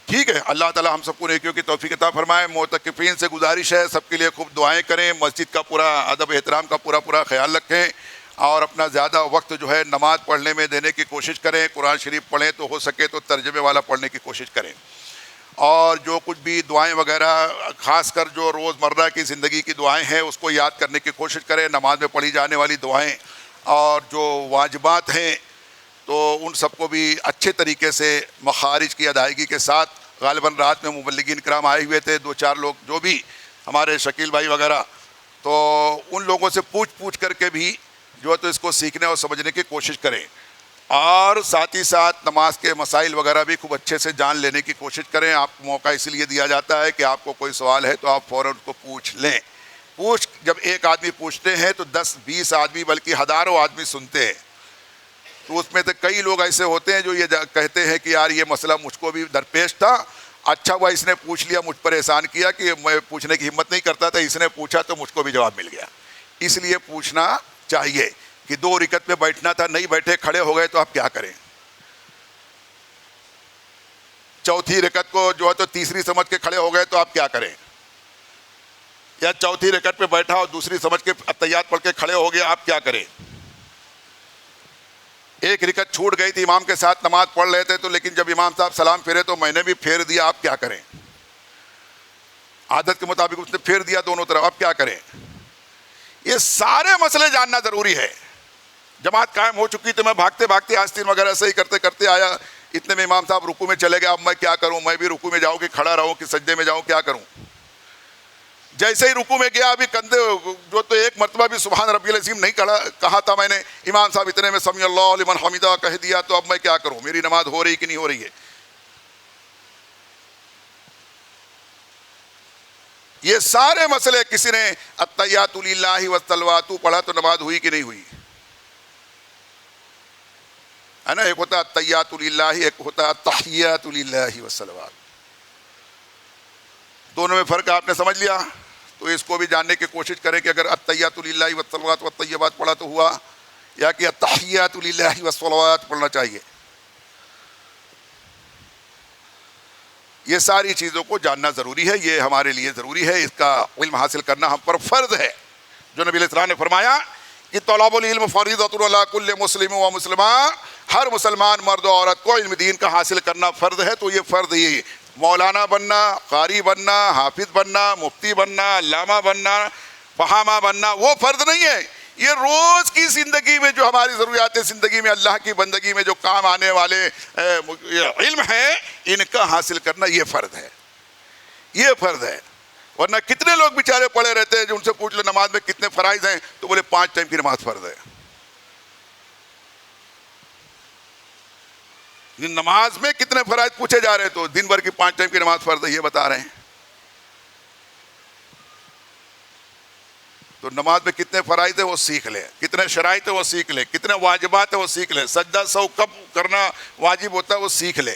ٹھیک ہے, اللہ تعالی ہم سب کو نیکیوں کی توفیق عطا فرمائے. معتکفین سے گزارش ہے سب کے لیے خوب دعائیں کریں, مسجد کا پورا ادب احترام کا پورا خیال رکھیں, اور اپنا زیادہ وقت جو ہے نماز پڑھنے میں دینے کی کوشش کریں. قرآن شریف پڑھیں تو ہو سکے تو ترجمے والا پڑھنے کی کوشش کریں. اور جو کچھ بھی دعائیں وغیرہ, خاص کر جو روزمرہ کی زندگی کی دعائیں ہیں, اس کو یاد کرنے کی کوشش کریں. نماز میں پڑھی جانے والی دعائیں اور جو واجبات ہیں, تو ان سب کو بھی اچھے طریقے سے مخارج کی ادائیگی کے ساتھ. غالباً رات میں مبلغین کرام آئے ہوئے تھے, 2-4 لوگ جو بھی ہمارے شکیل بھائی وغیرہ, تو ان لوگوں سے پوچھ کر کے بھی جو ہے تو اس کو سیکھنے اور سمجھنے کی کوشش کریں. اور ساتھ ہی ساتھ نماز کے مسائل وغیرہ بھی خوب اچھے سے جان لینے کی کوشش کریں. آپ کو موقع اس لیے دیا جاتا ہے کہ آپ کو کوئی سوال ہے تو آپ فوراً اس کو پوچھ لیں. جب ایک آدمی پوچھتے ہیں تو 10-20 آدمی بلکہ ہزاروں آدمی سنتے ہیں. تو اس میں سے کئی لوگ ایسے ہوتے ہیں جو یہ کہتے ہیں کہ یار یہ مسئلہ مجھ کو بھی درپیش تھا, اچھا ہوا اس نے پوچھ لیا, مجھ پر احسان کیا کہ میں پوچھنے کی ہمت نہیں کرتا تھا, اس نے پوچھا تو مجھ کو بھی جواب مل گیا. اس لیے پوچھنا چاہیے کہ 2 رکعت میں بیٹھنا تھا, نہیں بیٹھے, کھڑے ہو گئے, تو آپ کیا کریں؟ چوتھی رکعت کو جو ہے تو تیسری سمجھ کے کھڑے ہو گئے, تو آپ کیا کریں؟ یا چوتھی رکعت پہ بیٹھا اور دوسری سمجھ کے التحیات پڑھ کے کھڑے ہو گئے, آپ کیا کریں؟ ایک رکعت چھوٹ گئی تھی, امام کے ساتھ نماز پڑھ رہے تھے, تو لیکن جب امام صاحب سلام پھیرے تو میں نے بھی پھیر دیا, آپ کیا کریں؟ عادت کے مطابق اس نے پھیر دیا دونوں طرف, آپ کیا کریں؟ یہ سارے مسئلے جاننا ضروری ہے. جماعت قائم ہو چکی تو میں بھاگتے بھاگتے آستین وغیرہ صحیح کرتے کرتے آیا, اتنے میں امام صاحب رکوع میں چلے گئے. اب میں کیا کروں؟ میں بھی رکوع میں جاؤں کہ کھڑا رہوں کہ سجدے میں جاؤں, کیا کروں؟ جیسے ہی رکوع میں گیا, ابھی کندھے جو تو ایک مرتبہ بھی سبحان ربی العظیم نہیں کہا تھا میں نے, امام صاحب اتنے میں سمیع اللہ لمن حمیدہ کہہ دیا, تو اب میں کیا کروں؟ میری نماز ہو رہی کہ نہیں ہو رہی ہے؟ یہ سارے مسئلے, کسی نے التحیات للہ والصلوات پڑھا تو نماز ہوئی کہ نہیں ہوئی ہے نا. ایک ہوتا ہے التحیات للہ, ایک ہوتا ہے التحیات للہ والصلوات. دونوں میں فرق آپ نے سمجھ لیا. تو اس کو بھی جاننے کی کوشش کریں کہ اگر التحیات للہ والصلوات والطیبات پڑھا تو ہوا, یا کہ التحیات للہ والصلوات پڑھنا چاہیے. یہ ساری چیزوں کو جاننا ضروری ہے, یہ ہمارے لیے ضروری ہے, اس کا علم حاصل کرنا ہم پر فرض ہے. جو نبی علیہ السلام نے فرمایا کہ طلب العلم فریضۃ علی کل مسلم و مسلمہ, ہر مسلمان مرد و عورت کو علم دین کا حاصل کرنا فرض ہے. تو یہ فرض, یہ مولانا بننا, قاری بننا, حافظ بننا, مفتی بننا, علامہ بننا, فہامہ بننا, وہ فرض نہیں ہے. یہ روز کی زندگی میں جو ہماری ضروریات زندگی میں اللہ کی بندگی میں جو کام آنے والے علم ہیں, ان کا حاصل کرنا یہ فرض ہے, یہ فرض ہے. ورنہ کتنے لوگ بیچارے پڑے رہتے ہیں, جو ان سے پوچھ لو نماز میں کتنے فرائض ہیں, تو بولے 5 ٹائم کی نماز فرض ہے. نماز میں کتنے فرائض پوچھے جا رہے ہیں, تو دن بھر کی 5 ٹائم کی نماز فرض ہے, یہ بتا رہے ہیں. تو نماز میں کتنے فرائض ہیں وہ سیکھ لے, کتنے شرائط ہیں وہ سیکھ لے, کتنے واجبات ہیں وہ سیکھ لے, سجدہ سہو کب کرنا واجب ہوتا ہے وہ سیکھ لے.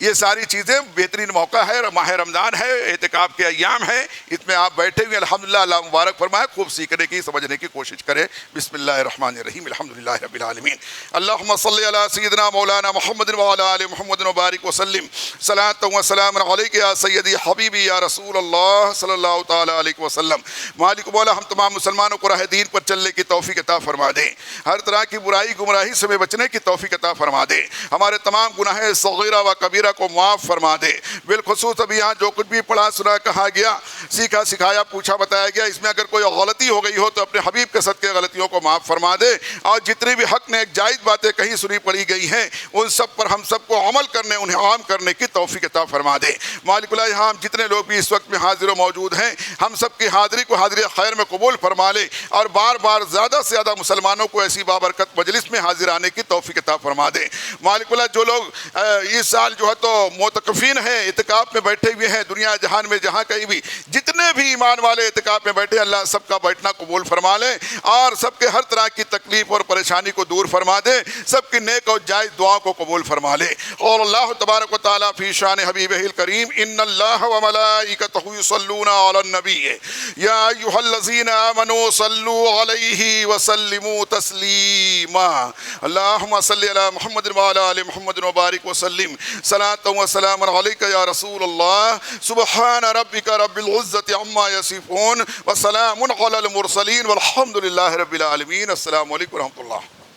یہ ساری چیزیں بہترین موقع ہے، ماہ رمضان ہے، اعتکاف کے ایام ہیں، اس میں آپ بیٹھے ہوئے الحمدللہ، اللہ مبارک فرمائے، خوب سیکھنے کی سمجھنے کی کوشش کریں۔ بسم اللہ الرحمن الرحیم، الحمدللہ رب العالمین، اللہم صلی علی سیدنا مولانا محمد وعلی آل محمد وبارک وسلم، صلاۃ و سلام علیک یا سیدی حبیبی یا رسول اللہ صلی اللہ تعالیٰ علیہ وسلم۔ مالک مولا ہم تمام مسلمانوں کو راہ دین پر چلنے کی توفیق عطا فرما دے، ہر طرح کی برائی گمراہی سے بچنے کی توفیق عطا فرما دے، ہمارے تمام گناہ صغیرہ و کبیرہ کو معاف فرما دے۔ بالخصوص ابھی یہاں جو کچھ بھی پڑھا سنا کہا گیا، سیکھا سکھایا پوچھا بتایا گیا، اس میں اگر کوئی غلطی ہو گئی ہو تو اپنے حبیب کے صدقے غلطیوں کو معاف فرما دے، اور جتنی بھی حق نے ایک جائز باتیں کہیں سنی پڑھی گئی ہیں ان سب پر ہم سب کو عمل کرنے، انہیں عام کرنے کی توفیق عطا فرما دے۔ مالک اللہ یہاں ہم جتنے لوگ بھی اس وقت میں حاضر و موجود ہیں، ہم سب کی حاضری کو حاضری خیر میں قبول فرما لے، اور بار بار زیادہ سے زیادہ مسلمانوں کو ایسی بابرکت مجلس میں حاضر آنے کی توفیق عطا فرما دے۔ مالک اللہ جو لوگ اس سال جو ہے تو معتکفین ہیں، اعتکاف میں بیٹھے ہوئے ہیں، دنیا جہان میں جہاں کہیں بھی جتنے بھی ایمان والے اعتکاف میں بیٹھے، اللہ سب کا بیٹھنا قبول فرما لے، اور سب کے ہر طرح کی تکلیف اور پریشانی کو دور فرما دے، سب کی نیک اور جائز دعاؤں کو قبول فرما لے۔ اور اللہ تبارک و تعالیٰ فی شان حبیبہ الکریم، ان اللہ و ملائکتہ یصلون علی النبی یا ایھا الذین آمنوا صلوا علیہ وسلموا تسلیما، اللہم صلی علی محمد وعلی آل محمد وبارک وسلم، صلاۃ و سلام علیک یا رسول اللہ، سبحان ربک رب العزۃ عما یصفون وسلام علی المرسلین والحمد للہ رب العالمین۔ السلام علیکم ورحمۃ اللہ۔